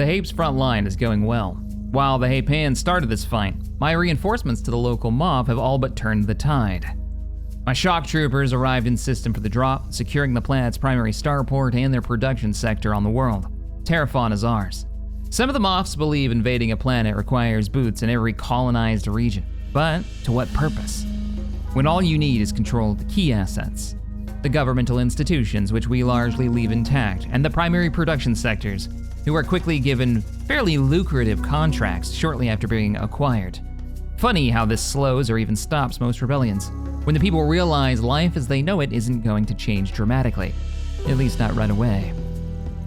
The Hape's front line is going well. While the Hapans started this fight, my reinforcements to the local mob have all but turned the tide. My shock troopers arrived in system for the drop, securing the planet's primary starport and their production sector on the world. Terrafaun is ours. Some of the Moffs believe invading a planet requires boots in every colonized region, but to what purpose? When all you need is control of the key assets, the governmental institutions, which we largely leave intact, and the primary production sectors, who are quickly given fairly lucrative contracts shortly after being acquired. Funny how this slows or even stops most rebellions, when the people realize life as they know it isn't going to change dramatically, at least not right away.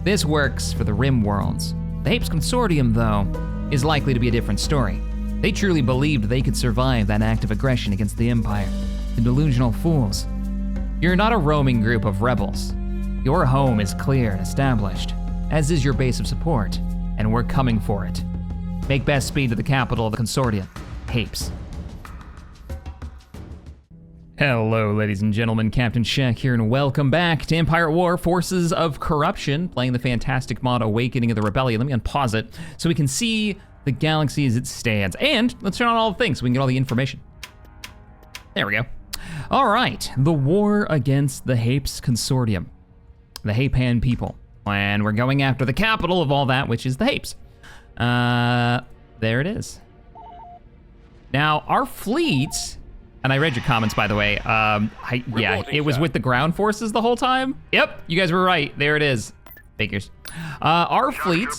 This works for the Rim worlds. The Hape's Consortium, though, is likely to be a different story. They truly believed they could survive that act of aggression against the Empire. The delusional fools. You're not a roaming group of rebels. Your home is clear and established, as is your base of support, and we're coming for it. Make best speed to the capital of the Consortium, Hapes. Hello, ladies and gentlemen, Captain Shek here, and welcome back to Empire at War, Forces of Corruption, playing the fantastic mod Awakening of the Rebellion. Let me unpause it so we can see the galaxy as it stands, and let's turn on all the things so we can get all the information. There we go. All right, the war against the Hape's Consortium, the Hapan people, and we're going after the capital of all that, which is the Hapes. There it is. Now, our fleet, and I read your comments, by the way. Yeah, it was with the ground forces the whole time. Yep, you guys were right. There it is. Figures. Our fleet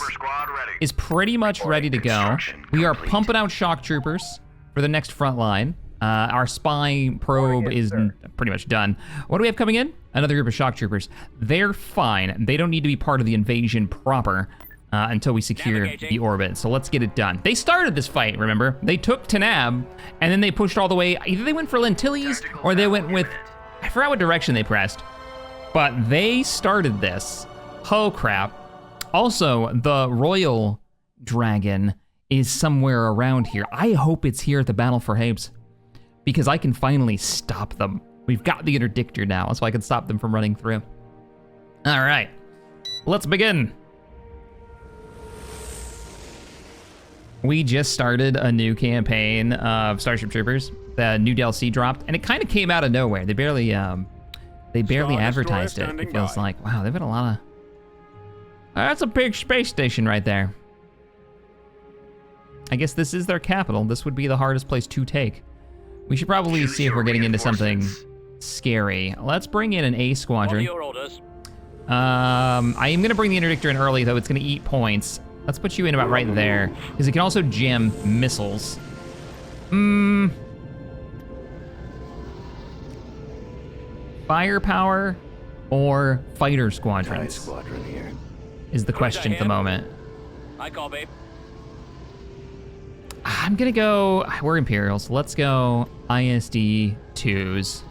is pretty much ready to go. We are pumping out shock troopers for the next front line. Our spy probe is pretty much done. What do we have coming in? Another group of shock troopers. They're fine. They don't need to be part of the invasion proper until we secure the orbit. So let's get it done. They started this fight, remember? They took Tanab, and then they pushed all the way. Either they went for Lentilles, or they went with, I forgot what direction they pressed. But they started this. Oh crap. Also, the Royal Dragon is somewhere around here. I hope it's here at the Battle for Hapes, because I can finally stop them. We've got the interdictor now, so I can stop them from running through. All right, let's begin. We just started a new campaign of Starship Troopers. The new DLC dropped, and it kind of came out of nowhere. They barely advertised it. It feels like, wow, they've got a lot of. That's a big space station right there. I guess this is their capital. This would be the hardest place to take. We should probably see if we're getting into something scary. Let's bring in an A squadron. I am gonna bring the interdictor in early, though. It's gonna eat points. Let's put you in about right there, because it can also jam missiles. Firepower or fighter squadrons is the question at the moment. I call, babe. I'm gonna go, we're Imperials. Let's go ISD 2s.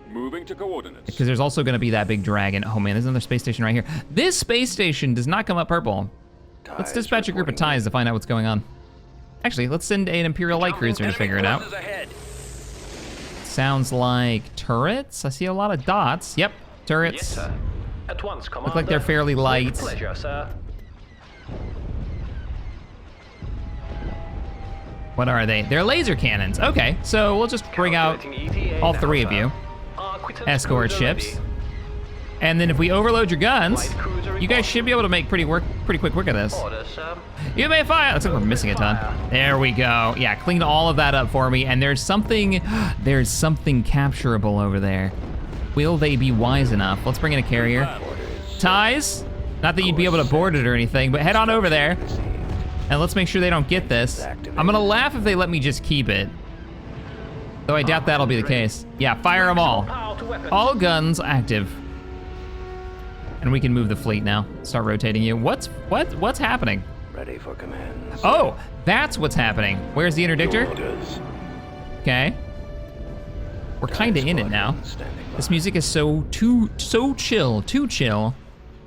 Moving to coordinates. Because there's also gonna be that big dragon. Oh man, there's another space station right here. This space station does not come up purple. Let's dispatch a group of TIEs to find out what's going on. Actually, let's send an Imperial light cruiser to figure it out. Sounds like turrets. I see a lot of dots. Yep, turrets. Yes, sir. At once, Commander. Look like they're fairly light. Pleasure, sir. What are they? They're laser cannons. Okay, so we'll just bring out all three of you. Escort ships. And then if we overload your guns, you guys should be able to make pretty quick work of this. You may fire. Looks like we're missing a ton. There we go. Yeah, clean all of that up for me. And there's something capturable over there. Will they be wise enough? Let's bring in a carrier. TIEs? Not that you'd be able to board it or anything, but head on over there. And let's make sure they don't get this. I'm gonna laugh if they let me just keep it. Though I doubt that'll be the case. Yeah, fire them all. All guns active. And we can move the fleet now. Start rotating you. What's happening? Ready for command. Oh, that's what's happening. Where's the interdictor? Okay. We're kind of in it now. This music is so chill.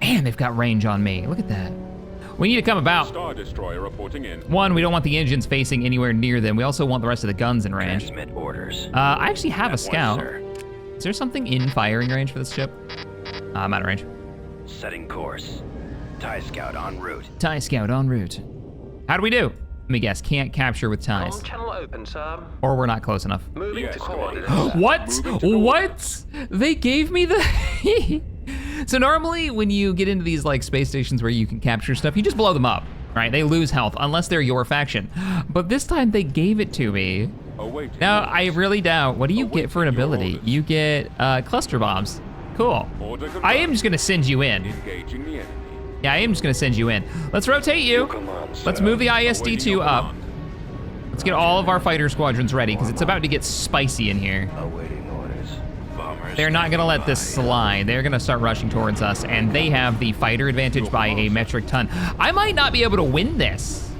Man, they've got range on me. Look at that. We need to come about. Star Destroyer reporting in. One, we don't want the engines facing anywhere near them. We also want the rest of the guns in range. Transmit orders. I actually have a scout. Is there something in firing range for this ship? I'm out of range. Setting course. TIE Scout en route. TIE Scout en route. How do we do? Let me guess, can't capture with TIEs. Channel open, sir. Or we're not close enough. Moving Yes, to Commander. coordinates. What? What? They gave me the... So normally when you get into these like space stations where you can capture stuff, you just blow them up, right? They lose health unless they're your faction. But this time they gave it to me. Awaiting Now, orders. I really doubt, what do you get for an Awaiting your ability? orders. You get cluster bombs. Cool. Order confirmed. I am just gonna send you in. Engaging the enemy. Yeah, I am just gonna send you in. Let's rotate you. Let's move the Awaiting ISD-2 your up. command. Let's get all of our fighter squadrons ready, because it's about to get spicy in here. Awaiting orders. Bombers. They're not gonna let this slide. They're gonna start rushing towards us, and they have the fighter advantage by a metric ton. I might not be able to win this.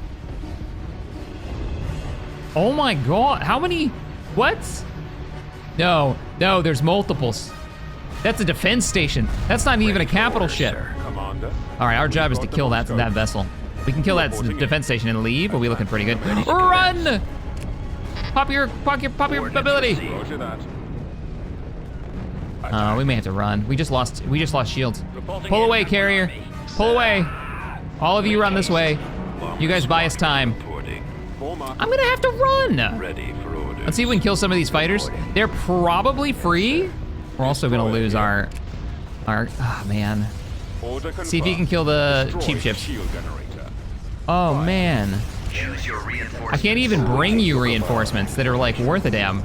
Oh my God, how many, what? No, there's multiples. That's a defense station. That's not even a capital ship. Commander. All right, our job is to kill that vessel. We can kill that defense station and leave, but we looking pretty good. Run! Pop your ability. Roger that. We may have to run. We just lost shields. Reporting Pull in. away, carrier. Pull away. All of you run this way. You guys buy us time. Form up. I'm gonna have to run. Ready for orders. Let's see if we can kill some of these fighters. They're probably free. We're also gonna lose our, oh man. Order confirmed. See if you can kill the Destroy cheap ships. Shield generator. Oh man. Choose your reinforcements. I can't even bring you reinforcements that are like worth a damn.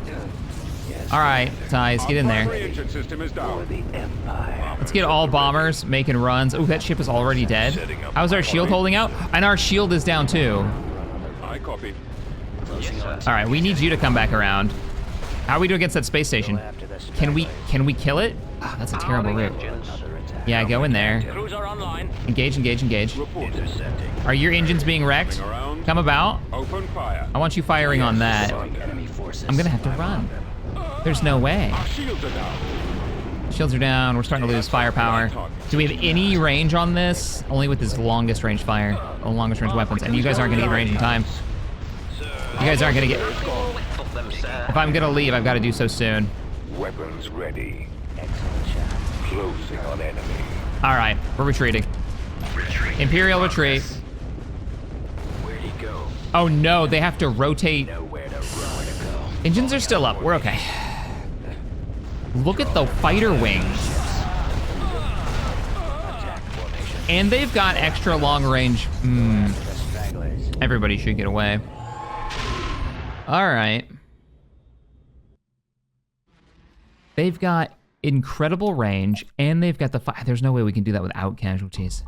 All right, TIEs, get in Our there. primary engine system is down. The Empire. Let's get all bombers making runs. Oh, that ship is already dead. How's our shield holding out? And our shield is down too. I copy. All right, we need you to come back around. How are we do against that space station? Can we kill it? Oh, that's a terrible route. Yeah, go in there. Cruiser online. Engage. Reporting. Intercepting. Are your engines being wrecked? Around. Come about. Open fire. I want you firing on that. Enemy forces. I'm gonna have to run. There's no way. Our shields are down. Shields are down. We're starting to lose firepower. Do we have any range on this? Only with this longest range fire, or longest range weapons. And you guys aren't gonna get range in time. You guys aren't gonna get. If I'm gonna leave, I've got to do so soon. Weapons ready. Excellent shot. Closing on enemy. All right, we're retreating. Imperial retreat. Where'd he go? Oh no, they have to rotate. Nowhere to run to go. Engines are still up. We're okay. Look at the fighter wings. Attack formation. And they've got extra long range. The stragglers. Everybody should get away. All right. They've got incredible range, and they've got the fire. There's no way we can do that without casualties.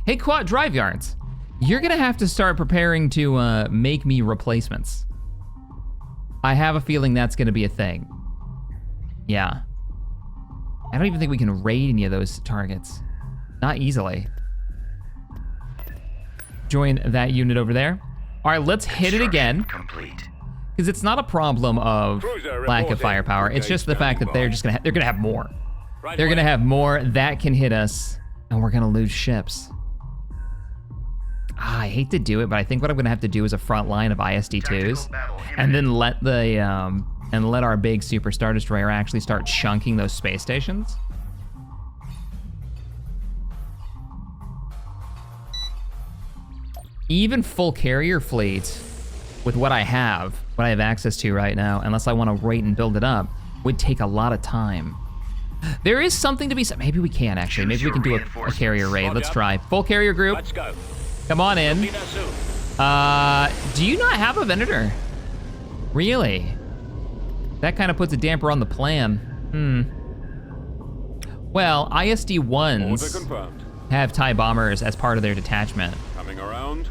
Hey, Quad Drive Yards, you're gonna have to start preparing to make me replacements. I have a feeling that's gonna be a thing. Yeah. I don't even think we can raid any of those targets. Not easily. Join that unit over there. All right, let's hit it again. Complete. Because it's not a problem of Cruiser lack of reporting. firepower. It's just the fact that they're just gonna they're gonna have more. Right They're away. gonna have more that can hit us, and we're gonna lose ships. I hate to do it, but I think what I'm gonna have to do is a front line of ISD-2s, and then let our big Super Star Destroyer actually start chunking those space stations. Even full carrier fleet, with what I have access to right now, unless I want to wait and build it up, would take a lot of time. There is something to be said. Maybe we can actually. Maybe we can do a carrier raid. Let's try. Full carrier group. Let's go. Come on in. Be there soon. Do you not have a Venator? Really? That kind of puts a damper on the plan. Well, Order ISD-1s confirmed. have TIE bombers as part of their detachment. Coming around.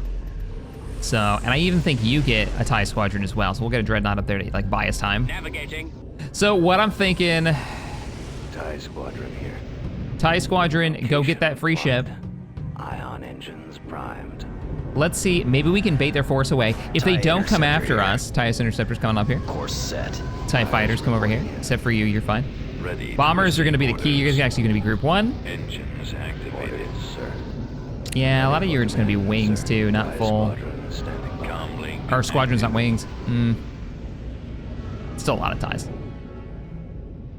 So, and I even think you get a TIE squadron as well. So we'll get a dreadnought up there to like buy us time. Navigating. So what I'm thinking, TIE squadron here. TIE squadron, go get that free ship. Ion engines primed. Let's see, maybe we can bait their force away. If they TIE don't come after interceptor us, TIE interceptors coming up here. Course set. TIE fighters come over here. Except for you, you're fine. Ready. Bombers are gonna be the key. You're actually gonna be group 1. Engines activated, sir. Yeah, a lot of you are just gonna be wings too, not TIE full. squadron standing calmly. Our squadron's not wings. Still a lot of TIEs.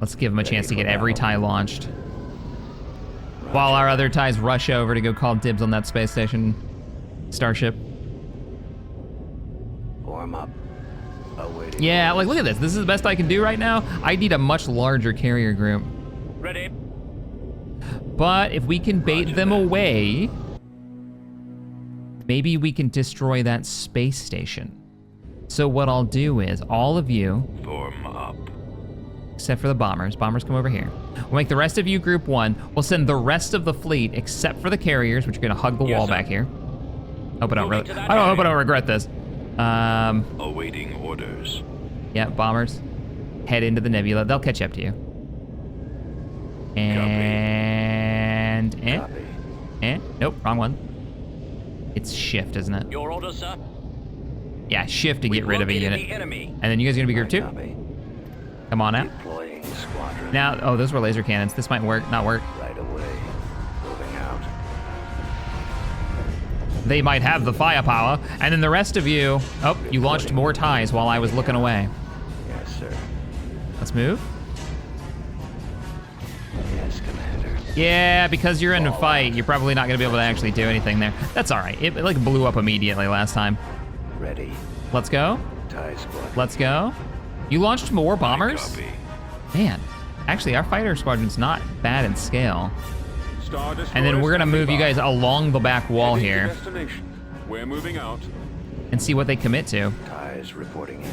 Let's give them a chance to get every TIE launched. While our other TIEs rush over to go call dibs on that space station starship. Form up. Awaiting. Yeah, like look at this. This is the best I can do right now. I need a much larger carrier group. Ready. But if we can bait them away, maybe we can destroy that space station. So what I'll do is all of you, Form up. except for the bombers. Bombers come over here. We'll make the rest of you group 1. We'll send the rest of the fleet, except for the carriers, which are gonna hug the wall sir. back here. Hope I don't Moving to that hope I don't regret this. Awaiting orders. Yeah, bombers. Head into the nebula. They'll catch up to you. And Copy. nope, wrong one. It's shift, isn't it? Your order, sir. Yeah, shift to get rid of a unit. The enemy. And then you guys are gonna be group 2. Copy. Come on out. Deploying squadron. Now, oh, those were laser cannons. This might work, not work. Right away. Moving out. They might have the firepower. And then the rest of you, oh, you launched more TIEs while I was looking away. Yes, sir. Let's move. Yes, Commander. Yeah, because you're in a fight, you're probably not gonna be able to actually do anything there. That's all right. It like blew up immediately last time. Ready. Let's go. TIE squadron. Let's go. You launched more bombers? Copy. Man, actually, our fighter squadron's not bad in scale. Star And then we're gonna move you guys standing along the back by. wall Heading to here destination. We're moving out. and see what they commit to. TIEs reporting in.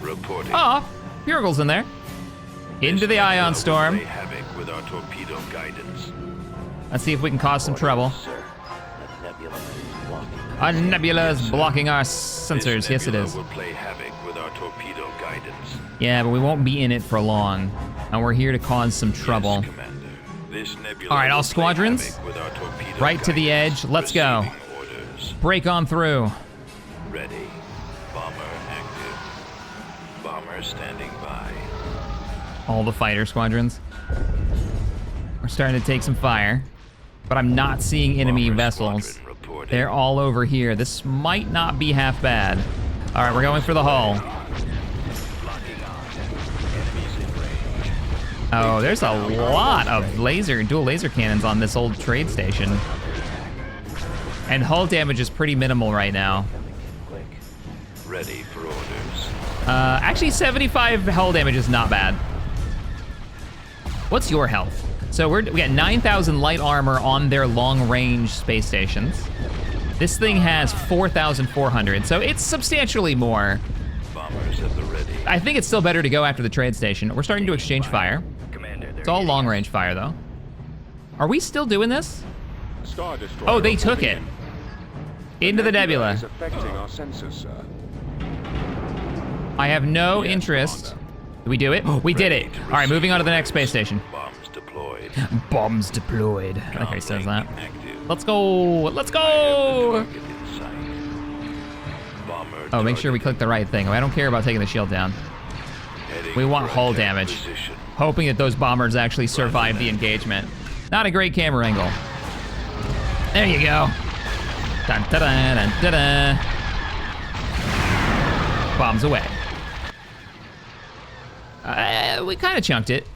Reporting. Oh, Purgle's in there. Into the ion storm. Play havoc with our torpedo guidance. Let's see if we can cause some trouble. Sir, the nebula is blocking. Our nebula is blocking our sensors. Yes, it is. Will play havoc with our torpedo guidance. Yeah, but we won't be in it for long. And we're here to cause some trouble. Yes, Commander. This nebula All right, all will play squadrons, havoc with our torpedo right to the guidance. edge. Let's go. Receiving orders. Break on through. Ready. Bomber active. Bomber standing by. All the fighter squadrons. We're starting to take some fire, but I'm not seeing enemy Bomber vessels. squadron reporting. They're all over here. This might not be half bad. All right, we're going for the hull. Locking on. Enemies in range. Oh, there's a lot of dual laser cannons on this old trade station. And hull damage is pretty minimal right now. Quick. Ready for orders. Actually, 75 hull damage is not bad. What's your health? So we got 9,000 light armor on their long-range space stations. This thing has 4,400, so it's substantially more. Bombers at the ready. I think it's still better to go after the trade station. We're starting to exchange fire. Commander, It's all long-range fire, though. Are we still doing this? Star Destroyer. Oh, they took it. reporting Into the nebula. Is affecting our sensors, sir. I have no Yes, interest. Commander. Did we do it? We did it. Ready to All right, moving on to the next receive space station. Bombs deployed. Bombs deployed. I like how he says that. Active. Let's go. Let's go. Target in sight. Bomber Oh, make sure we click the right thing. I don't care about taking the shield down. heading We want for hull attack damage. position. Hoping that those bombers actually survive the engagement. Not a great camera angle. There you go. Dun, da, da, dun, da, da. Bombs away. We kind of chunked it.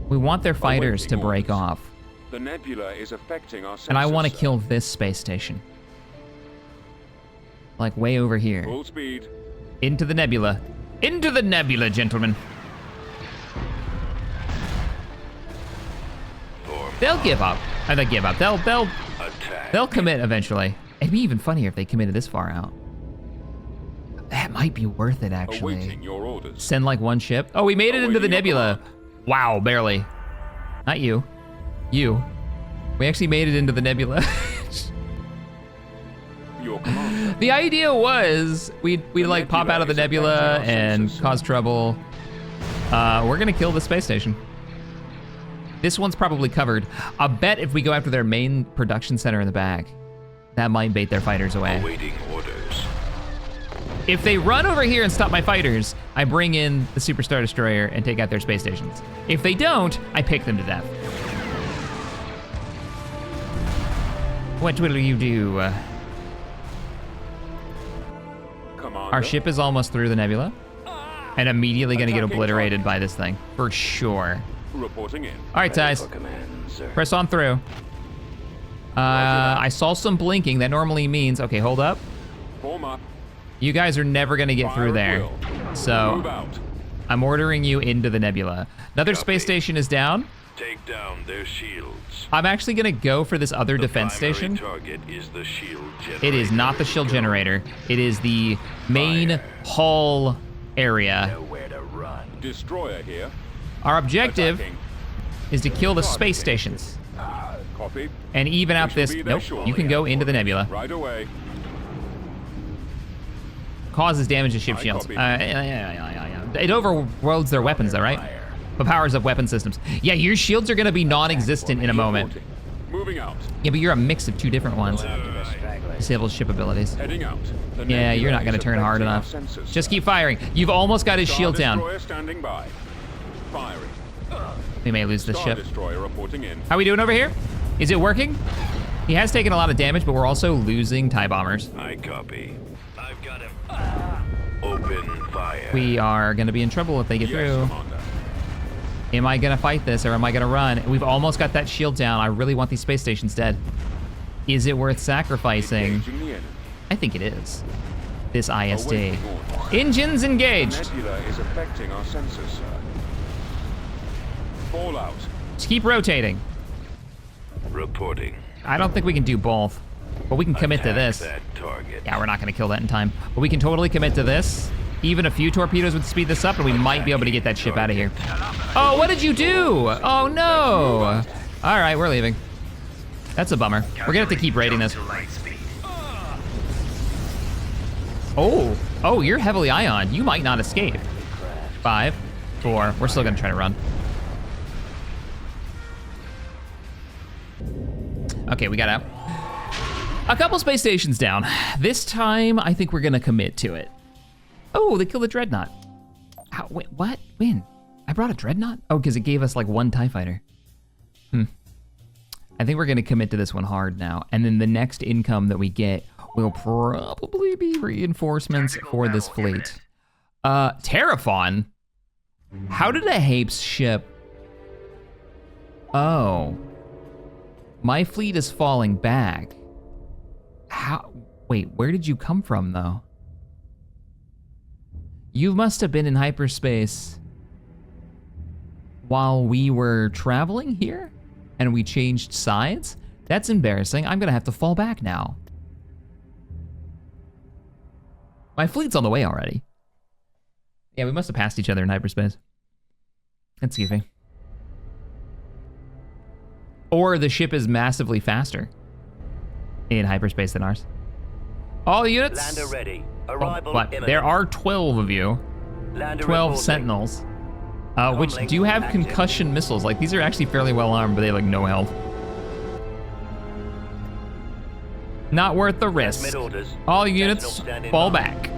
We want their fighters to break off. The nebula is affecting our sensors. And I want to sir. kill this space station. Like way over here. Full speed. Into the nebula. Into the nebula, gentlemen. Form They'll give up. They give up. attack. They'll commit eventually. It'd be even funnier if they committed this far out. That might be worth it, actually. Awaiting your orders. Send like one ship. Oh, we made it into the Awaiting your nebula. command. Wow, barely. Not you. You. We actually made it into the nebula. Your command. The idea was we'd like pop out of the nebula and cause trouble. We're gonna kill the space station. This one's probably covered. I'll bet if we go after their main production center in the back, that might bait their fighters away. Awaiting orders. If they run over here and stop my fighters, I bring in the Super Star Destroyer and take out their space stations. If they don't, I pick them to death. What will you do? Commander. Our ship is almost through the nebula and immediately gonna get Attacking obliterated target. by this thing, for sure. Reporting in. All right, Ready guys. for command, sir. Press on through. I saw some blinking. That normally means... Okay, hold up. Form up. You guys are never going to get through Fire at there. will. Move So, out. I'm ordering you into the nebula. Another Copy. space station is down. Take down their shields. I'm actually going to go for this other defense station. Target is the shield generator. It is not the shield generator. It is the main Fire. hull area. Nowhere to run. Destroyer here. Our objective Attacking. is to kill the space stations Copy. and even out We shall this... be there Nope, shortly. you can go into the nebula. Right away. Causes damage to ship I shields. copy. It overloads their weapons though, right? But powers up weapon systems. Yeah, your shields are gonna be non-existent in a moment. Reporting. Moving out. Yeah, but you're a mix of two different ones. Stragglers. Disabled ship abilities. Heading out. The Yeah, nebula you're not gonna is turn hard affecting enough. our sensors, Just sir. keep firing. You've almost got his Star shield down. Destroyer standing by. Firing. We may lose the Star ship. Destroyer reporting in. How we doing over here? Is it working? He has taken a lot of damage, but we're also losing TIE bombers. I copy. I've got him. Open fire. We are gonna be in trouble if they get Yes, through. Commander. Am I gonna fight this or am I gonna run? We've almost got that shield down. I really want these space stations dead. Is it worth sacrificing? Engaging the enemy. I think it is. This ISD. Awaiting orders. Engines The engaged. nebula is affecting our sensors, sir. Fallout. Just keep rotating. Reporting. I don't think we can do both, but we can commit to Attack this. that target. Yeah, we're not gonna kill that in time, but we can totally commit to this. Even a few torpedoes would speed this up, and we might be able to get that ship out of here. Oh, what did you do? Oh no! All right, we're leaving. That's a bummer. We're gonna have to keep raiding this. Oh, you're heavily ioned. You might not escape. 5, 4. We're still gonna try to run. Okay, we got out. A couple space stations down. This time, I think we're gonna commit to it. Oh, they killed the dreadnought. How, wait, what? When? I brought a dreadnought? Oh, because it gave us like one TIE fighter. I think we're gonna commit to this one hard now. And then the next income that we get will probably be reinforcements for this fleet. Terraphon? How did a Hape's ship? Oh. My fleet is falling back. How? Wait, where did you come from though? You must have been in hyperspace while we were traveling here and we changed sides? That's embarrassing. I'm gonna have to fall back now. My fleet's on the way already. Yeah, we must have passed each other in hyperspace. That's goofy. Or the ship is massively faster in hyperspace than ours. All units. Lander ready. Oh, Arrival what? imminent. There are 12 of you. Lander 12 reporting. sentinels. Which Comlink do have active. concussion missiles. Like, these are actually fairly well armed, but they have like no health. Not worth the risk. Transmit orders. All Sentinel units standing fall by. back.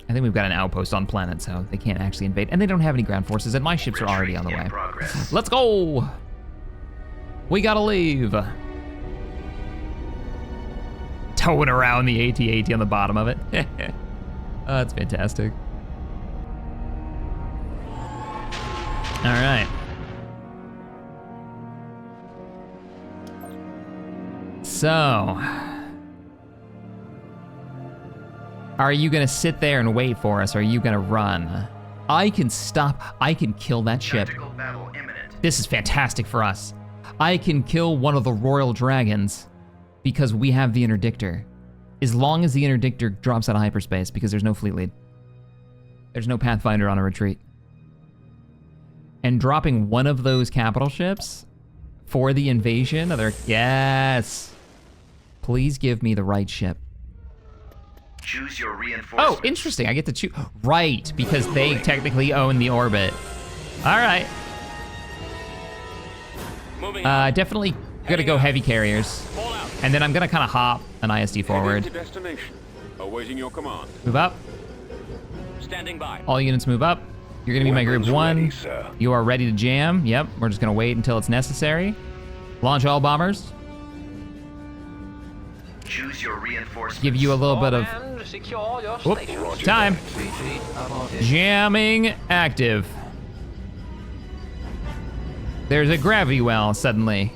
I think we've got an outpost on planet, so they can't actually invade. And they don't have any ground forces, and my ships are already on the way. Let's go! We gotta leave. Towing around the AT-AT on the bottom of it. Oh, that's fantastic. All right. So, are you gonna sit there and wait for us, or are you gonna run? I can stop, I can kill that ship. This is fantastic for us. I can kill one of the royal dragons because we have the interdictor. As long as the interdictor drops out of hyperspace, because there's no fleet lead. There's no Pathfinder on a retreat. And dropping one of those capital ships for the invasion of their... Yes! Please give me the right ship. Choose your reinforcements. Oh, interesting. I get to choose. Right, because they technically own the orbit. All right. Moving Definitely gonna go heavy carriers. Fallout. And then I'm gonna kind of hop an ISD forward. Heading to destination. Awaiting your command. Move up. Standing by. All units move up. You're gonna be my group Weapons 1. ready, sir. You are ready to jam. Yep, we're just gonna wait until it's necessary. Launch all bombers. Choose your reinforcements. give you a little bit of whoop, time. Jamming active. There's a gravity well suddenly.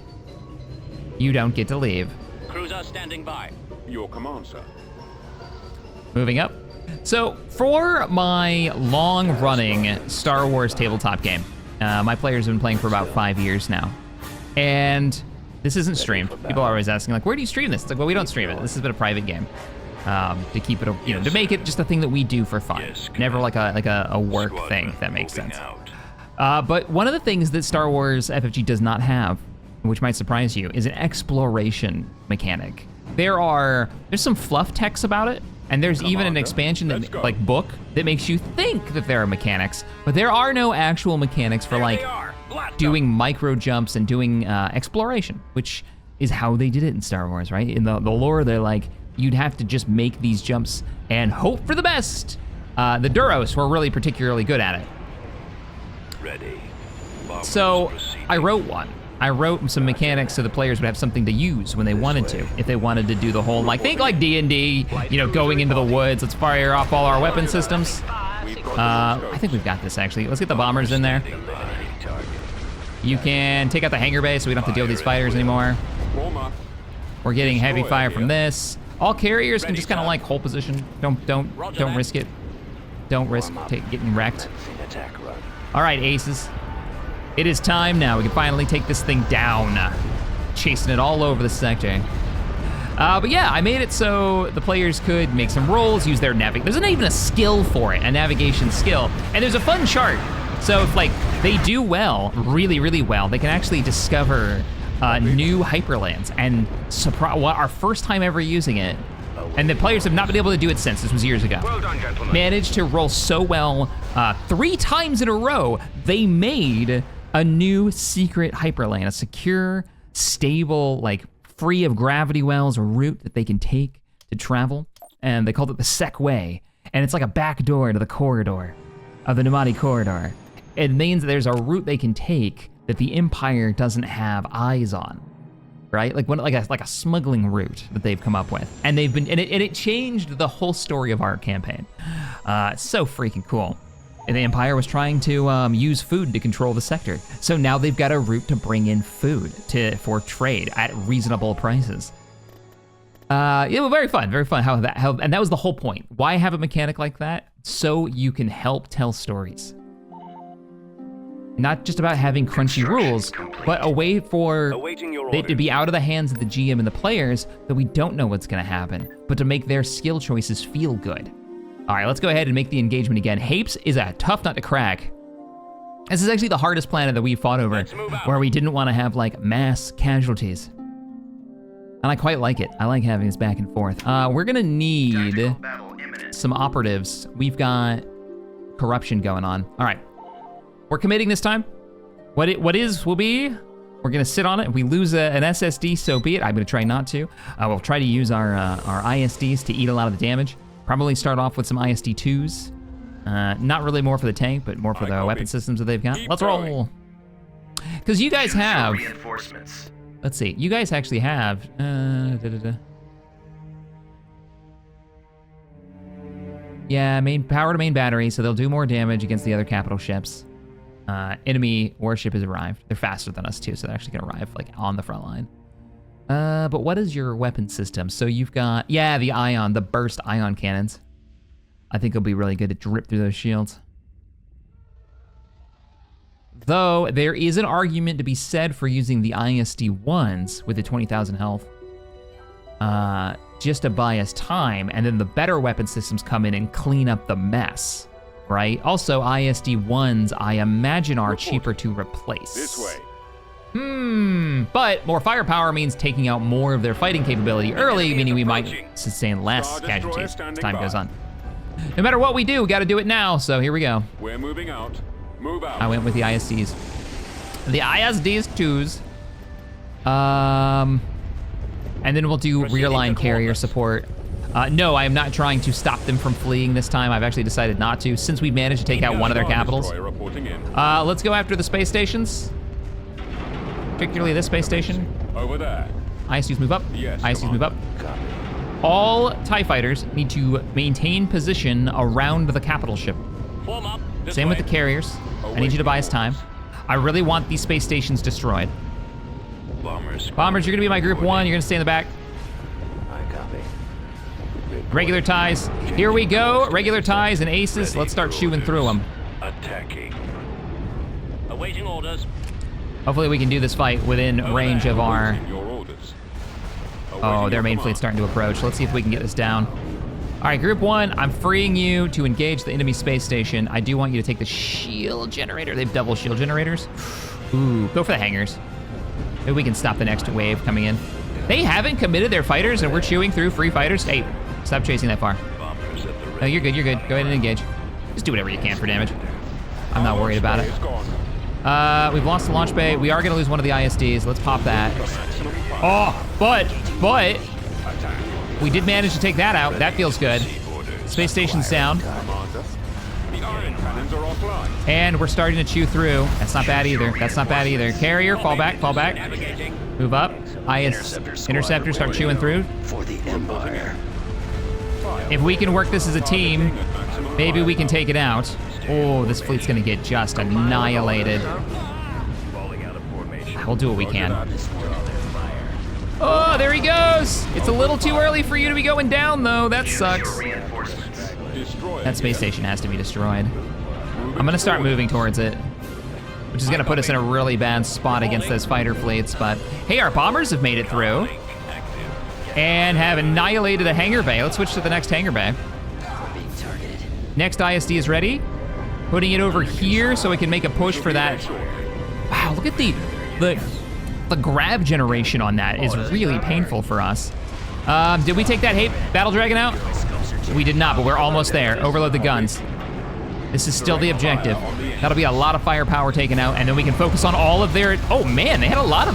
You don't get to leave. Cruiser standing by. Your command, sir. Moving up. So for my long-running Star Wars tabletop game, my players have been playing for about 5 years now. And this isn't streamed. People are always asking, like, where do you stream this? It's like, well, we don't stream it. This has been a private game. To keep it, you know, to make it just a thing that we do for fun. Never like a work thing, if that makes sense. But one of the things that Star Wars FFG does not have, which might surprise you, is an exploration mechanic. There's some fluff text about it, and there's even an expansion that, like, book that makes you think that there are mechanics, but there are no actual mechanics for like doing micro jumps and doing exploration, which is how they did it in Star Wars, right? In the lore, they're like, you'd have to just make these jumps and hope for the best. The Duros were really particularly good at it. Ready. So I wrote one. I wrote some mechanics so the players would have something to use when they wanted to. If they wanted to do the whole, like, think like D&D, you know, going into the woods, let's fire off all our weapon systems. I think we've got this, actually. Let's get the bombers in there. You can take out the hangar bay so we don't have to deal with these fighters anymore. We're getting heavy fire from this. All carriers can just kind of like hold position. Don't risk it. Don't risk getting wrecked. All right, aces. It is time now. We can finally take this thing down. Chasing it all over the sector. But yeah, I made it so the players could make some rolls, use their navigation. There's not even a skill for it, a navigation skill. And there's a fun chart. So if like they do well, really, really well, they can actually discover new hyperlands. And our first time ever using it, and the players have not been able to do it since, this was years ago. Well done, gentlemen. Managed to roll so well 3 times in a row, they made a new secret hyperlane, a secure, stable, like free of gravity wells route that they can take to travel. And they called it the Sec Way. And it's like a back door to the corridor of the Namadi corridor. It means that there's a route they can take that the Empire doesn't have eyes on, right? Like a smuggling route that they've come up with. And it changed the whole story of our campaign. It's so freaking cool. And the Empire was trying to use food to control the sector. So now they've got a route to bring in food for trade at reasonable prices. It was very fun, and that was the whole point. Why have a mechanic like that? So you can help tell stories. Not just about having crunchy rules, but a way for it to be out of the hands of the GM and the players that we don't know what's gonna happen, but to make their skill choices feel good. All right, let's go ahead and make the engagement again. Hapes is a tough nut to crack. This is actually the hardest planet that we've fought over, where we didn't want to have like mass casualties. And I quite like it. I like having this back and forth. We're gonna need some operatives. We've got corruption going on. All right, we're committing this time. What is will be. We're gonna sit on it. If we lose an SSD, so be it. I'm gonna try not to. We'll try to use our ISDs to eat a lot of the damage. Probably start off with some ISD-2s. Not really more for the tank, but more for the weapon systems that they've got. Let's roll. Because you guys have... Reinforcements. Let's see. You guys actually have... Yeah, power to main battery, so they'll do more damage against the other capital ships. Enemy warship has arrived. They're faster than us, too, so they're actually going to arrive like on the front line. But what is your weapon system? So you've got, yeah, the burst ion cannons. I think it'll be really good to drip through those shields. Though, there is an argument to be said for using the ISD-1s with the 20,000 health. Just to buy us time, and then the better weapon systems come in and clean up the mess, right? Also, ISD-1s, I imagine, are cheaper to replace. This way. But more firepower means taking out more of their fighting capability early, meaning we might sustain less casualties as time goes on. No matter what we do, we gotta do it now, so here we go. We're moving out. Move out. I went with the ISDs. The ISDs 2s. And then we'll do rear line carrier support. No, I am not trying to stop them from fleeing this time. I've actually decided not to, since we managed to take out one of their capitals. Let's go after the space stations. Particularly this space station. Over there. ISDs move up. Yes, ISDs move up. All TIE fighters need to maintain position around the capital ship. Form up. This Same with way. the carriers. I need you to buy us time. I really want these space stations destroyed. Bombers. Bombers, you're gonna be my group 1. You're gonna stay in the back. I copy. Regular ties. Here we go. Regular ties and aces. Let's start chewing through them. Attacking. Awaiting orders. Hopefully we can do this fight within range of our... Awaiting your orders. Oh, Awaiting their your main command. fleet's starting to approach. Let's see if we can get this down. All right, group 1, I'm freeing you to engage the enemy space station. I do want you to take the shield generator. They have double shield generators. Ooh, go for the hangars. Maybe we can stop the next wave coming in. They haven't committed their fighters and we're chewing through free fighters. Hey, stop chasing that far. Bombers at the ready. No, you're good, you're good. Go ahead and engage. Just do whatever you can for damage. I'm not worried about it. It's gone. We've lost the launch bay. We are gonna lose one of the ISDs. Let's pop that. Oh, but, we did manage to take that out. That feels good. Space station's down. Commander. The iron cannons are offline. And we're starting to chew through. That's not bad either. That's not bad either. Carrier, fall back, fall back. Navigating. Move up. Interceptors start chewing through. For the Empire. If we can work this as a team, maybe we can take it out. Oh, this fleet's gonna get just annihilated. Falling out of formation. We'll do what we can. Oh, there he goes! It's a little too early for you to be going down, though. That sucks. Reinforcements. Destroy That space station has to be destroyed. I'm gonna start moving towards it, which is gonna put us in a really bad spot against those fighter fleets, but hey, our bombers have made it through and have annihilated a hangar bay. Let's switch to the next hangar bay. Being targeted. Next ISD is ready. Putting it over here so we can make a push for that. Wow, look at the grab generation on that is really painful for us. Did we take that Battle Dragon out? We did not, but we're almost there. Overload the guns. This is still the objective. That'll be a lot of firepower taken out, and then we can focus on all of their... Oh man, they had a lot of...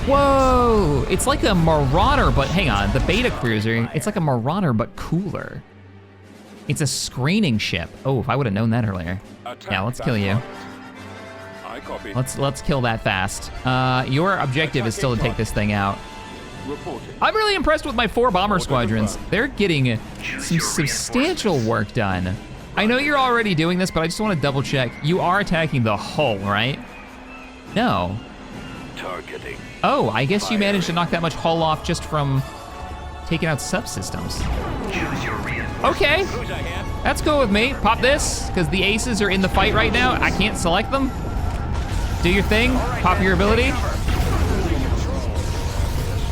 Whoa! It's like a Marauder, but hang on, the Beta Cruiser, it's like a Marauder, but cooler. It's a screening ship. Oh, if I would have known that earlier. Yeah, let's kill you. I copy. Let's kill that fast. Your objective is still to take this thing out. Reporting. I'm really impressed with my 4 bomber squadrons. They're getting some substantial work done. I know you're already doing this, but I just want to double check. You are attacking the hull, right? No. Targeting. Oh, I guess you managed to knock that much hull off just from taking out subsystems. Choose your reinforcements. Okay, Cruiser here. that's cool with me. Pop this, because the aces are in the fight right now. I can't select them. Do your thing, pop your ability.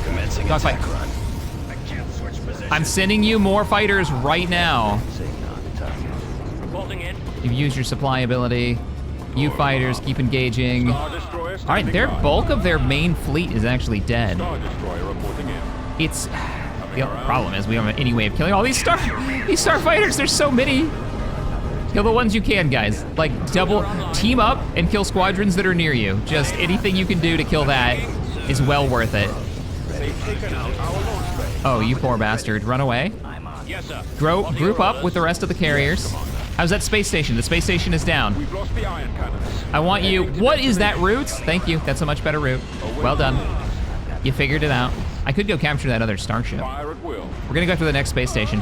Commencing Dogfight. attack run. I'm sending you more fighters right now. Reporting in. You've used your supply ability. You fighters, keep engaging. Star Destroyer All right, their standing by. bulk of their main fleet is actually dead. Star Destroyer reporting in. It's, the problem is we don't have any way of killing all these starfighters. There's so many. Kill the ones you can, guys. Like team up and kill squadrons that are near you. Just anything you can do to kill that is well worth it. They've taken out our launch bay. Oh, you poor bastard. Run away. Yes, sir. Group up with the rest of the carriers. How's that space station? The space station is down. We've lost the iron cannons. I want you, what is that route? Thank you, that's a much better route. Well done. You figured it out. I could go capture that other starship. Fire at will. We're gonna go to the next space station.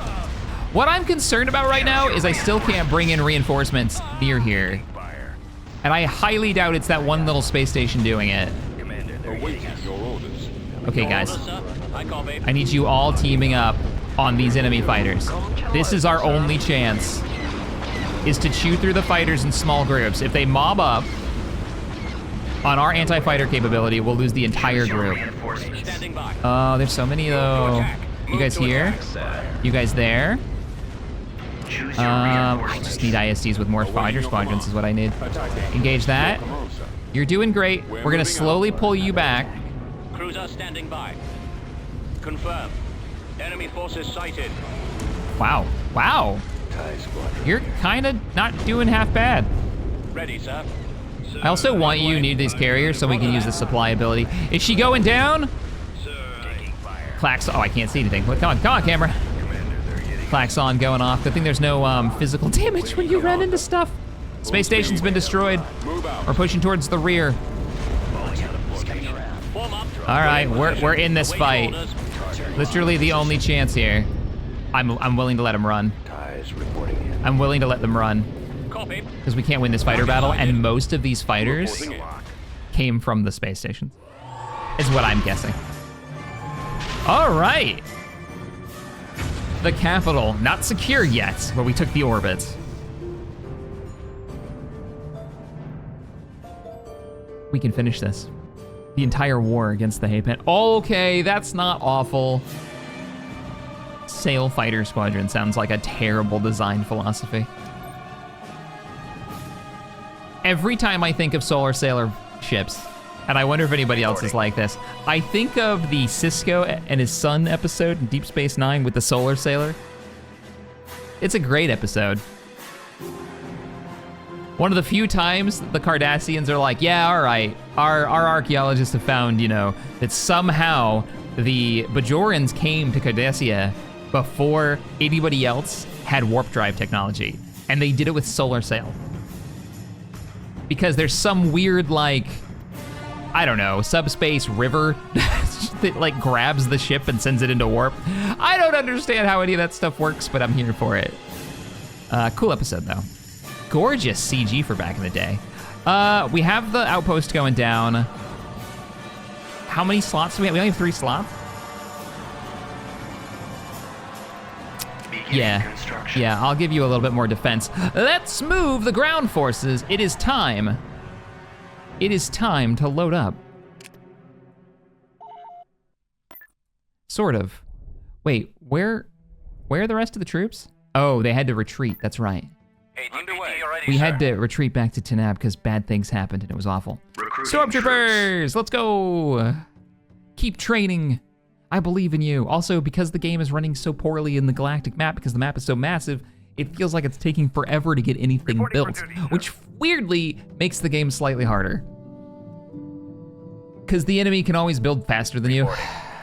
What I'm concerned about right now is I still can't bring in reinforcements near here. And I highly doubt it's that one little space station doing it. Awaiting your orders. Okay, guys, Sir, I copy. I need you all teaming up on these enemy fighters. This is our only chance, is to chew through the fighters in small groups. If they mob up on our anti-fighter capability, we'll lose the entire group. Reinforcements. Standing by. Oh, there's so many though. You guys here? You guys there? Choose your I reinforcements. just need ISDs with more fighter squadrons is what I need. Attacking. Engage that. Come on, sir. You're doing great. We're gonna slowly pull you back. Cruiser standing by. Confirm. Enemy forces sighted. Wow, wow. You're kinda not doing half bad. Ready, sir. I also want you near these carriers so we can use the supply ability. Is she going down? Klaxon, oh, I can't see anything. Come on, camera. Klaxon going off. Good thing there's no physical damage when you run into stuff. Space station's been destroyed. Move out. We're pushing towards the rear. Form up. All right, we're in this fight. Orders. Literally the only chance here. I'm willing to let them run. Ties reporting in. I'm willing to let them run. Copy. Because we can't win this fighter battle, and most of these fighters Reporting in. came from the space stations. Is what I'm guessing. All right. The capital, not secure yet, but we took the orbit. We can finish this. The entire war against the Haypen. Okay, that's not awful. Sail Fighter Squadron sounds like a terrible design philosophy. Every time I think of Solar Sailor ships, and I wonder if anybody else is like this, I think of the Cisco and his son episode in Deep Space Nine with the Solar Sailor. It's a great episode. One of the few times the Cardassians are like, yeah, all right, our archaeologists have found, that somehow the Bajorans came to Cardassia before anybody else had warp drive technology, and they did it with solar sail. Because there's some weird, I don't know, subspace river that grabs the ship and sends it into warp. I don't understand how any of that stuff works, but I'm here for it. Cool episode though. Gorgeous CG for back in the day. We have the outpost going down. How many slots do we have? We only have 3 slots? Yeah, I'll give you a little bit more defense. Let's move the ground forces. It is time. It is time to load up. Sort of. Wait, where are the rest of the troops? Oh, they had to retreat, that's right. Hey, DPD, already, We had to retreat back to Tanab because bad things happened and it was awful. Stormtroopers, let's go. Keep training. I believe in you. Also, because the game is running so poorly in the galactic map, because the map is so massive, it feels like it's taking forever to get anything built, which weirdly makes the game slightly harder. Because the enemy can always build faster than you,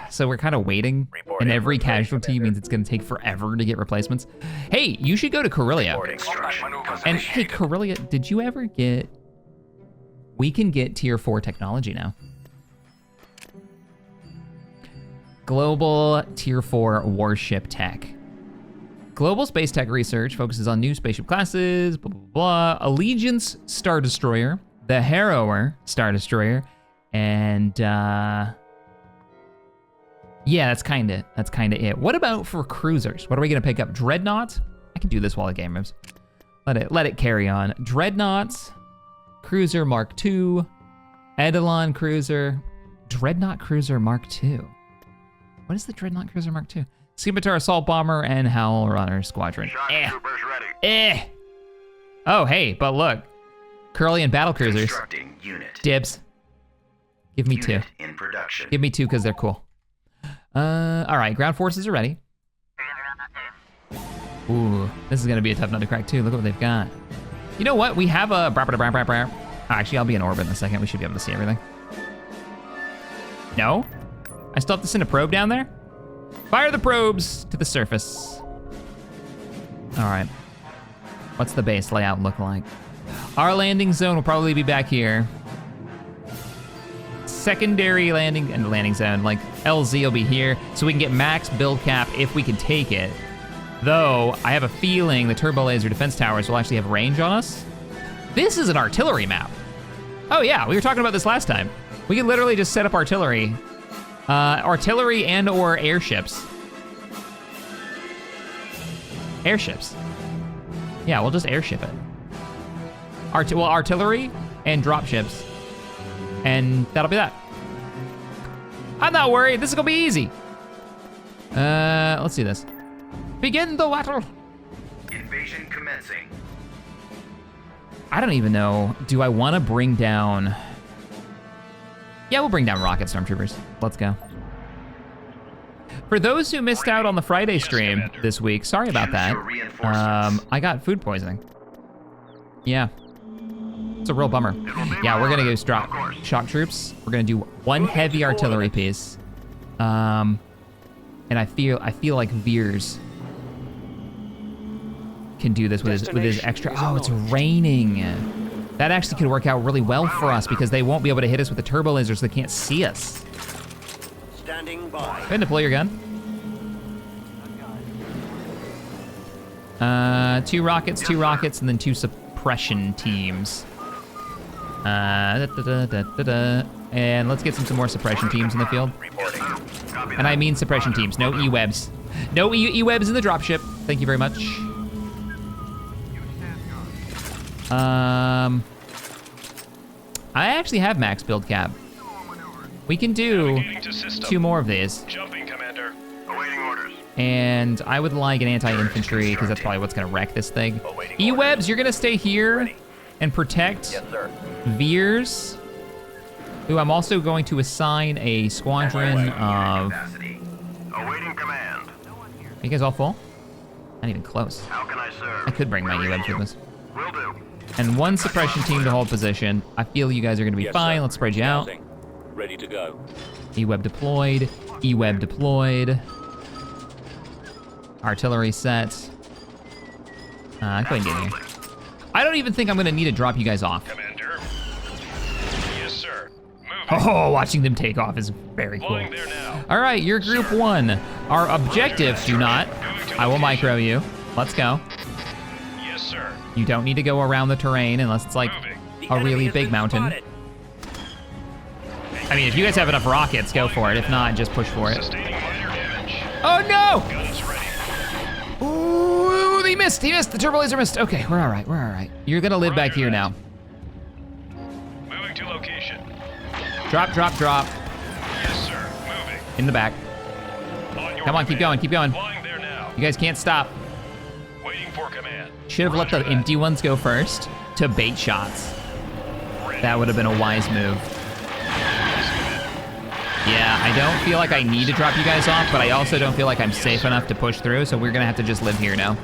so we're kind of waiting, and every casualty means it's gonna take forever to get replacements. Hey, you should go to Corellia. And hey, Corellia, did you ever get... We can get tier 4 technology now. Global tier 4 warship tech. Global space tech research focuses on new spaceship classes, blah, blah, blah. Allegiance Star Destroyer, the Harrower Star Destroyer, and yeah, that's kinda it. What about for cruisers? What are we gonna pick up? Dreadnought? I can do this while the game moves. Let it carry on. Dreadnoughts, Cruiser Mark II, Eidolon Cruiser, Dreadnought Cruiser Mark II. What is the Dreadnought Cruiser Mark II? Scimitar Assault Bomber and Howl Runner Squadron. Oh, hey, but look. Curlian Battle Cruisers. Dibs. Give me 2. In production. Give me 2 because they're cool. All right, ground forces are ready. Ooh, this is gonna be a tough nut to crack too. Look what they've got. You know what? We have a... Actually, I'll be in orbit in a second. We should be able to see everything. No? I still have to send a probe down there? Fire the probes to the surface. All right. What's the base layout look like? Our landing zone will probably be back here. Secondary landing zone, like LZ will be here, so we can get max build cap if we can take it. Though, I have a feeling the turbo laser defense towers will actually have range on us. This is an artillery map. Oh yeah, we were talking about this last time. We can literally just set up artillery. Artillery and or airships. Airships. Yeah, we'll just airship it. Artillery and dropships. And that'll be that. I'm not worried, this is gonna be easy. Let's do this. Begin the battle. Invasion commencing. I don't even know, do I wanna bring down... Yeah, we'll bring down rocket stormtroopers. Let's go. For those who missed out on the Friday stream this week, sorry about that. I got food poisoning. Yeah. It's a real bummer. Yeah, we're gonna go drop shock troops. We're gonna do 1 heavy artillery piece. And I feel like Veers can do this with his extra. Oh, it's raining. That actually could work out really well for us because they won't be able to hit us with the turbo lasers, so they can't see us. Standing by. Go ahead and deploy your gun. 2 rockets, and then 2 suppression teams. And let's get some more suppression teams in the field. And I mean suppression teams, no E-webs. No E-webs in the dropship. Thank you very much. I actually have max build cap. We can do 2 more of these. Jumping, Commander. Awaiting orders. And I would like an anti-infantry, because that's probably what's gonna wreck this thing. E-webs, you're gonna stay here and protect Yes, sir. Veers, who I'm also going to assign a squadron of... Capacity. Awaiting command. Are you guys all full? Not even close. How can I serve? I could bring my E-webs with us. Will do. And 1 suppression team to hold position. I feel you guys are gonna be Yes, fine. sir. Let's spread you out. Scouting. Ready to go. E-web deployed. E-web deployed. Artillery set. Go ahead and get in here. I don't even think I'm gonna need to drop you guys off. Commander. Yes, sir. Moving. Oh, watching them take off is very cool. Flying there now. All right, you're group 1. Our objective, do not. I will micro you. Let's go. Yes, sir. You don't need to go around the terrain unless it's like Moving. a really big mountain. I mean, if you guys have enough rockets, go for it. If not, just push for it. Sustaining minor damage. Oh no! Guns ready. Ooh, he missed. The turbo laser missed. Okay, we're all right. You're gonna live back here now. Moving to location. Drop. Yes, sir. Moving. In the back. On your Come on, keep command. going. Flying there now. You guys can't stop. Waiting for command. Should have let the Roger that. empty ones go first to bait shots. Ready. That would have been a wise move. Yeah, I don't feel like I need to drop you guys off, but I also don't feel like I'm safe enough to push through, so we're gonna have to just live here now.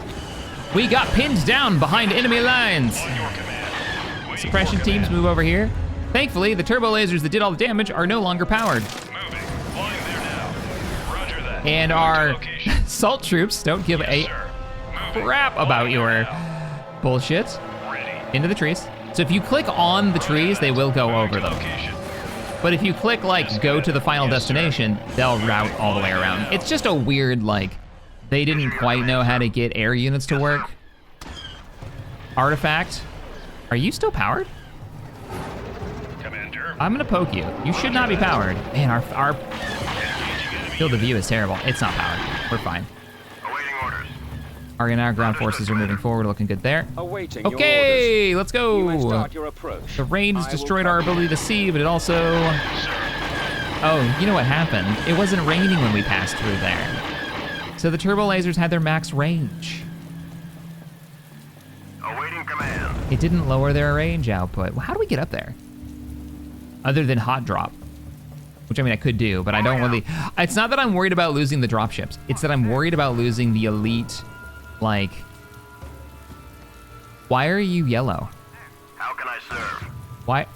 We got pinned down behind enemy lines. On your command. Waiting Suppression for teams command. move over here. Thankfully, the turbo lasers that did all the damage are no longer powered. Moving. Flying there now. Roger that. And Moving our to location. salt troops don't give Yes, a sir. Moving. crap about Flying your there now. bullshit. Ready. Into the trees. So if you click on the trees, they will go Moving over to them. location. But if you click like go to the final destination, they'll route all the way around. It's just a weird like, they didn't quite know how to get air units to work. Artifact, are you still powered? Commander. I'm gonna poke you. You should not be powered. Man, our field of view is terrible. It's not powered. We're fine. Awaiting orders. Our ground forces are moving forward, looking good there. Awaiting your orders. Okay, let's You may go. start your approach. The rain has I will destroyed our cover ability to see, but it also... Oh, you know what happened? It wasn't raining when we passed through there. So the turbo lasers had their max range. Awaiting command. It didn't lower their range output. Well, how do we get up there? Other than hot drop. Which, I mean, I could do, but I don't really... It's not that I'm worried about losing the dropships. It's that I'm worried about losing the elite, like... Why are you yellow? How can I serve?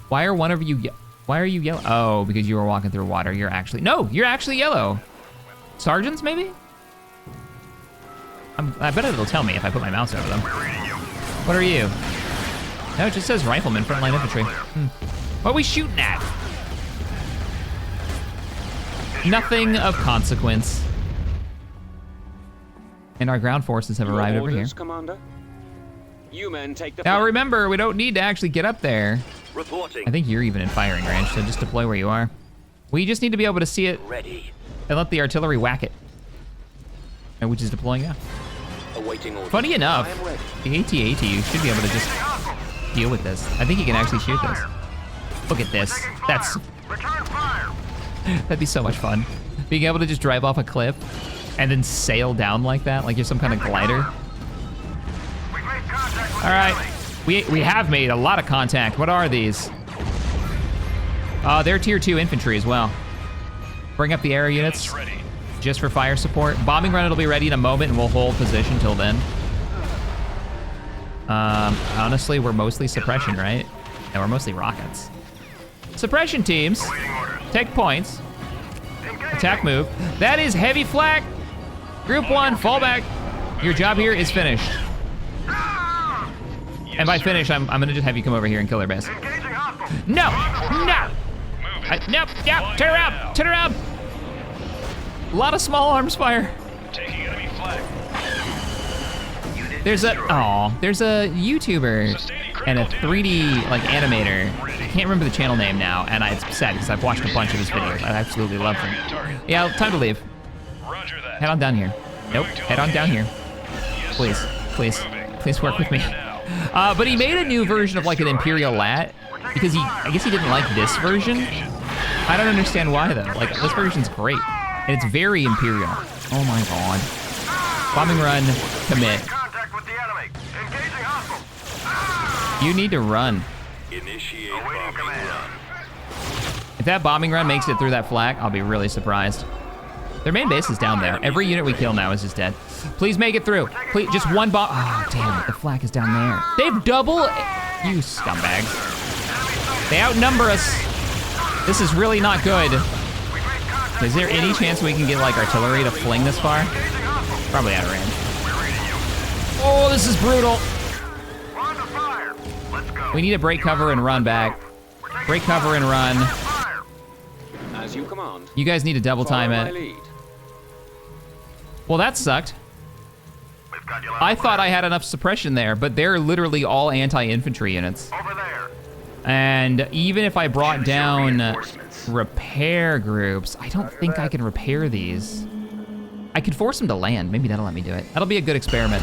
Why are one of you... Why are you yellow? Oh, because you were walking through water. You're actually... No, you're actually yellow. Sergeants, maybe? I bet it'll tell me if I put my mouse over them. We're reading you. What are you? No, it just says rifleman, frontline infantry. What are we shooting at? Nothing of consequence. And our ground forces have Your arrived over here. orders, Commander? You men take the Now flank. remember, we don't need to actually get up there. Reporting. I think you're even in firing range, so just deploy where you are. We just need to be able to see it Ready. and let the artillery whack it. And which is deploying now. Awaiting orders. Funny enough, I am ready. the AT-AT should be able to just deal with this. I think he can actually shoot this. Look at this. That's... Return fire. That'd be so much fun. Being able to just drive off a cliff and then sail down like that, like you're some kind of glider. We've made contact with All right, the enemy. we have made a lot of contact. What are these? They're tier 2 infantry as well. Bring up the air units Guns ready. just for fire support. Bombing run will be ready in a moment and we'll hold position till then. Honestly, we're mostly suppression, right? And we're mostly rockets. Suppression teams, Awaiting orders. take points. Engage. Attack move. That is heavy flak. Group 1, fall back. Your job here is finished. Ah! And by finish, I'm gonna just have you come over here and kill their base. Engaging hostile. No, no, Moving. nope, turn around, turn around. A lot of small arms fire. Taking enemy flag. Unit There's a YouTuber and a 3D like animator. I can't remember the channel name now, and it's sad because I've watched a bunch of his videos. I absolutely love him. Yeah, time to leave. Roger that. Head on down here. Nope, head on down here. Please, please, please work with me. But he made a new version of like an Imperial Lat because I guess he didn't like this version. I don't understand why though. Like this version's great, and it's very Imperial. Oh my God. Bombing run, commit. Contact with the enemy. Engaging hostile. You need to run. Initiate Awaiting bombing command. run. If that bombing run makes it through that flak, I'll be really surprised. Their main base is down there. Every unit we kill now is just dead. Please make it through. Please, just one bomb. Oh, damn it. The flak is down there. They've double. You scumbags. They outnumber us. This is really not good. Is there any chance we can get like artillery to fling this far? Probably out of range. Oh, this is brutal. We're under fire. Let's go. We need to break cover and run back. Break cover and run. Fire. As you command. You guys need to double time Follow my it. lead. Well, that sucked. We've got you I thought I had enough suppression there, but they're literally all anti-infantry units. over there. And even if I brought down repair groups, I don't think I can repair these. I could force them to land. Maybe that'll let me do it. That'll be a good experiment.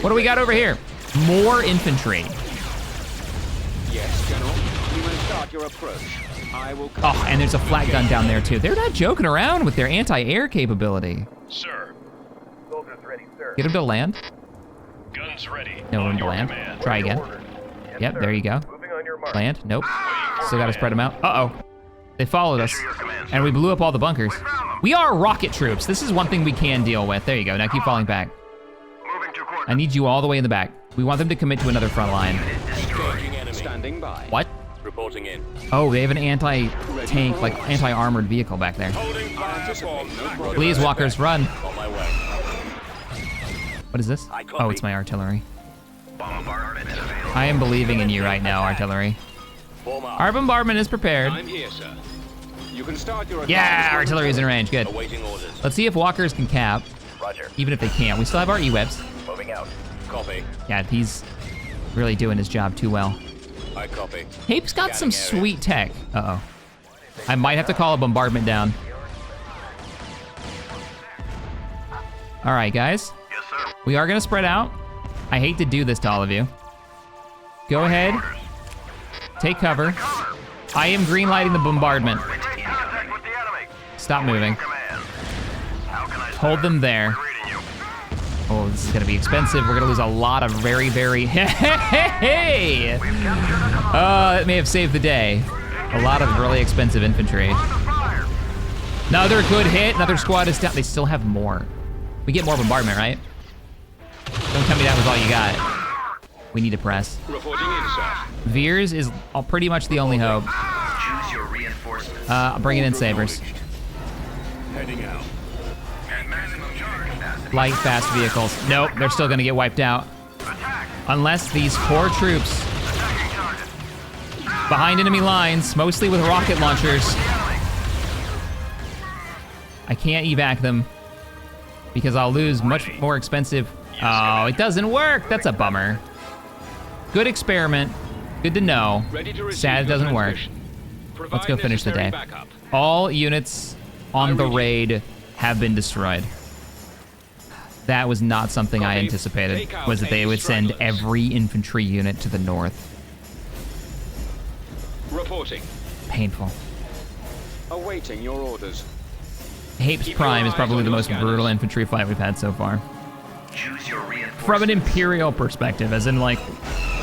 What do we got over here? More infantry. Yes, General. You may start your approach. I will. Oh, and there's a flat gun down there too. They're not joking around with their anti-air capability. Sir, Soldiers ready, sir. Get them to land. guns ready. No room On to your land. command. Try again. Yep, there you go. Moving on your mark. Land. Nope. Still gotta spread them out. Uh-oh. They followed us. Your command. And we blew up all the bunkers. We are rocket troops. This is one thing we can deal with. There you go. Now keep falling back. Moving to coordinates. I need you all the way in the back. We want them to commit to another front line. Engaging enemy. Standing by. What? Reporting in. Oh, they have an anti-tank, like anti-armored vehicle back there. Holding fire for Please, walkers, run. On my way. What is this? I copy. Oh, it's my artillery. Bombardment available. I am believing in you right now, artillery. Form up. Our bombardment is prepared. I'm here, sir. You can start your. Yeah, advance artillery is in range. Good. Awaiting orders. Let's see if walkers can cap. Roger. Even if they can't, we still have our E-webs. Moving out. Copy. Yeah, he's really doing his job too well. I copy. Hape's got some sweet tech. Uh-oh. I might have to call a bombardment down. All right, guys. Yes, sir. We are gonna spread out. I hate to do this to all of you. Go ahead. Take cover. I am green-lighting the bombardment. We take contact with the enemy. Stop moving. Command. How can I Hold them there. reading you? Oh, this is gonna be expensive. We're gonna lose a lot of very, very... Hey! That may have saved the day. A lot of really expensive infantry. Under fire. Another good hit. Another squad is down. They still have more. We get more bombardment, right? Don't tell me that was all you got. We need to press. Reporting in, sir. Veers is pretty much the only hope. Choose your reinforcements. Bringing in sabers. Heading out. And maximum charge. Light, fast vehicles. Nope, they're still gonna get wiped out. Attack. Unless these poor troops Attacking target. behind enemy lines, mostly with rocket launchers. I can't evac them because I'll lose much more expensive. Oh, it doesn't work. That's a bummer. Good experiment. Good to know. Ready to receive Sad it your doesn't work. transmission. Let's Provide go finish the day. necessary backup. All units on the raid have been destroyed. That was not something I Copy. anticipated, Take out was that they any would send stragglers. every infantry unit to the north. Reporting. Painful. Awaiting your orders. Hape's Keep Prime your is eyes probably on the your most scanners. brutal infantry fight we've had so far. Choose your reinforcements. From an Imperial perspective, as in like,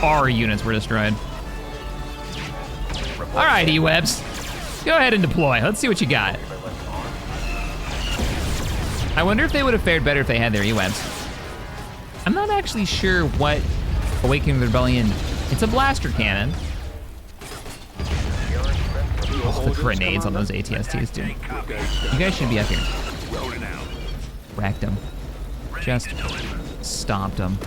our units were destroyed. All right, E-webs. Go ahead and deploy. Let's see what you got. I wonder if they would have fared better if they had their E-webs. I'm not actually sure what Awakening of the Rebellion... It's a blaster cannon. Oh, the grenades on those ATSTs, dude. You guys should be up here. Rolling out. Wrecked them. Just stomped them.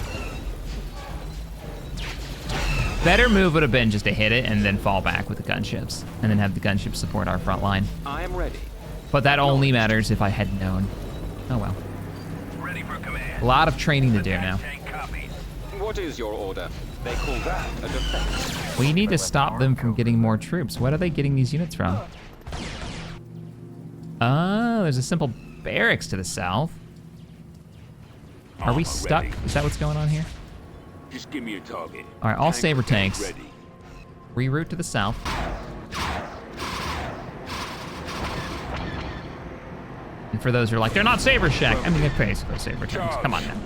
Better move would have been just to hit it and then fall back with the gunships. And then have the gunships support our front line. I am ready. But that only matters if I had known. Oh well. Ready for command. A lot of training to do now. Tank copies. What is your order? They call that a defense. We need to stop them from getting more troops. What are they getting these units from? Oh, there's a simple barracks to the south. Are we stuck? Is that what's going on here? Just give me a target. All right, all saber tanks. Ready. Reroute to the south. And for those who are like, they're not saber shack. I mean, they pay for those saber tanks. Come on now.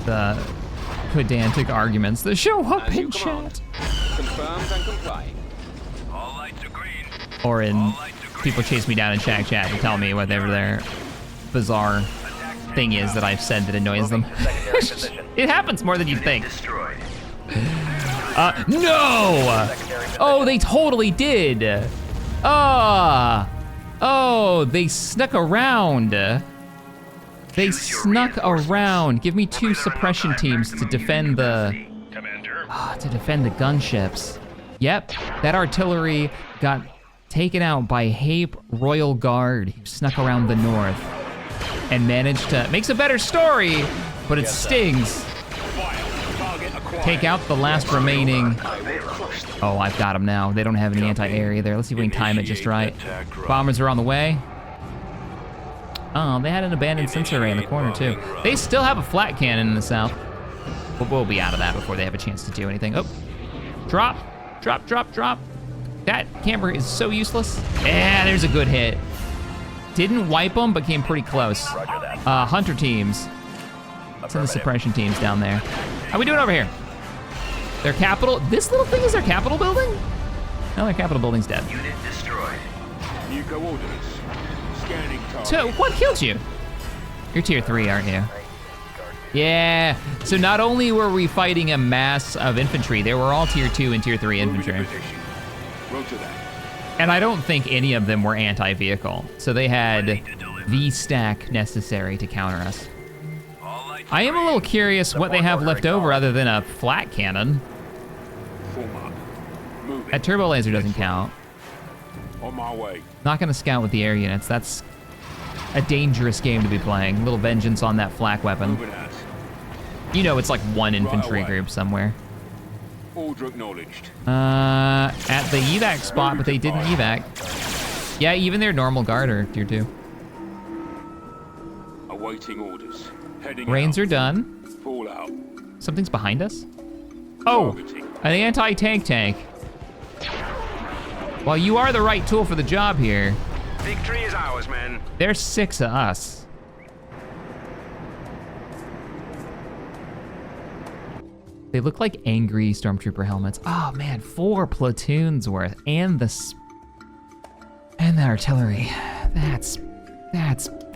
The pedantic arguments that show up As you in command. chat. Confirmed and complying. All lights are green. Or in people chase me down in chat and tell me whatever their bizarre thing is that I've said that annoys them. It happens more than you think. Destroyed. No! Oh, they totally did. Oh, they snuck around. They snuck around. Give me 2 suppression teams to defend the Commander. gunships. Yep, that artillery got taken out by Hape Royal Guard, who snuck around the north and managed to, makes a better story, but it stings. Take out the last remaining. Oh, I've got them now. They don't have any anti-air either. Let's see if we can time it just right. Bombers are on the way. Oh, they had an abandoned sensor array in the corner too. They still have a flat cannon in the south. But we'll be out of that before they have a chance to do anything. Oh, drop. That camper is so useless. Yeah, there's a good hit. Didn't wipe them, but came pretty close. Hunter teams. Send the suppression teams down there. How we doing over here? Their capital, this little thing is their capital building? No, their capital building's dead. Unit destroyed. Nuka orders. Scanning target. So, what killed you? You're tier 3, aren't you? Yeah, so not only were we fighting a mass of infantry, they were all tier 2 and tier 3 infantry. Position. Roger that. And I don't think any of them were anti-vehicle. So they had the stack necessary to counter us. All lights I am a little curious what they have left over other than a flat cannon. Form up. Move That it. turbo laser doesn't count. On my way. Not gonna scout with the air units. That's a dangerous game to be playing. Little vengeance on that flak weapon. Moving out. You know it's like one infantry away. group somewhere. Order acknowledged. At the evac spot, but they didn't evac. Yeah, even their normal guard are tier 2. Awaiting orders. Heading Rains out. are done. Fall out. Something's behind us. Oh, Targeting. an anti-tank tank. Well, you are the right tool for the job here. Victory is ours, men. There's 6 of us. They look like angry stormtrooper helmets. Oh man, 4 platoons worth, and and the artillery. That's,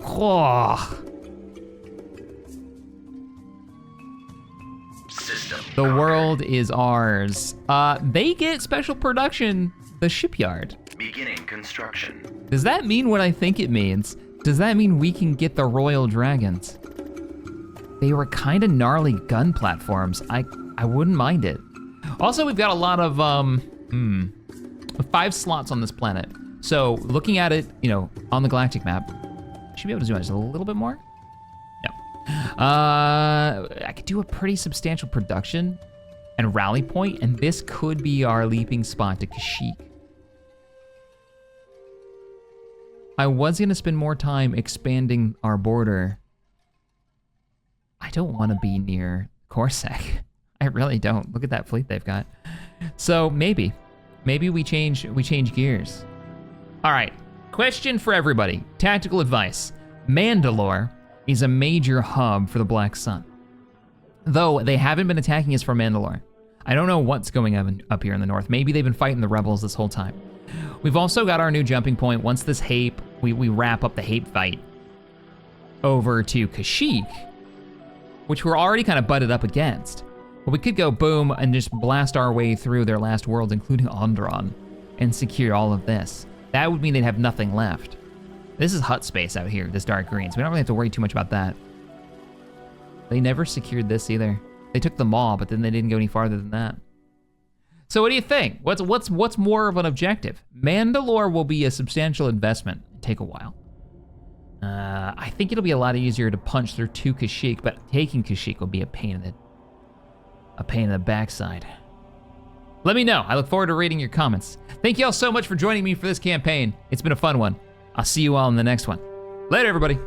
oh. system. The world is ours. They get special production, the shipyard. Beginning construction. Does that mean what I think it means? Does that mean we can get the Royal Dragons? They were kind of gnarly gun platforms. I wouldn't mind it. Also, we've got a lot of 5 slots on this planet. So looking at it, you know, on the galactic map, should be able to zoom out just a little bit more. No. I could do a pretty substantial production and rally point, and this could be our leaping spot to Kashyyyk. I was gonna spend more time expanding our border. I don't want to be near Corsac. I really don't. Look at that fleet they've got. So maybe we change gears. All right, question for everybody. Tactical advice. Mandalore is a major hub for the Black Sun. Though they haven't been attacking us from Mandalore. I don't know what's going on up here in the north. Maybe they've been fighting the rebels this whole time. We've also got our new jumping point. Once this Hape, we wrap up the Hape fight over to Kashyyyk, which we're already kind of butted up against. But we could go boom and just blast our way through their last worlds, including Onderon, and secure all of this. That would mean they'd have nothing left. This is hut space out here, this dark green, so we don't really have to worry too much about that. They never secured this either. They took the mall, but then they didn't go any farther than that. So what do you think? What's more of an objective? Mandalore will be a substantial investment. Take a while. I think it'll be a lot easier to punch through 2 Kashyyyk, but taking Kashyyyk will be a pain in the backside. Let me know. I look forward to reading your comments. Thank you all so much for joining me for this campaign. It's been a fun one. I'll see you all in the next one. Later, everybody.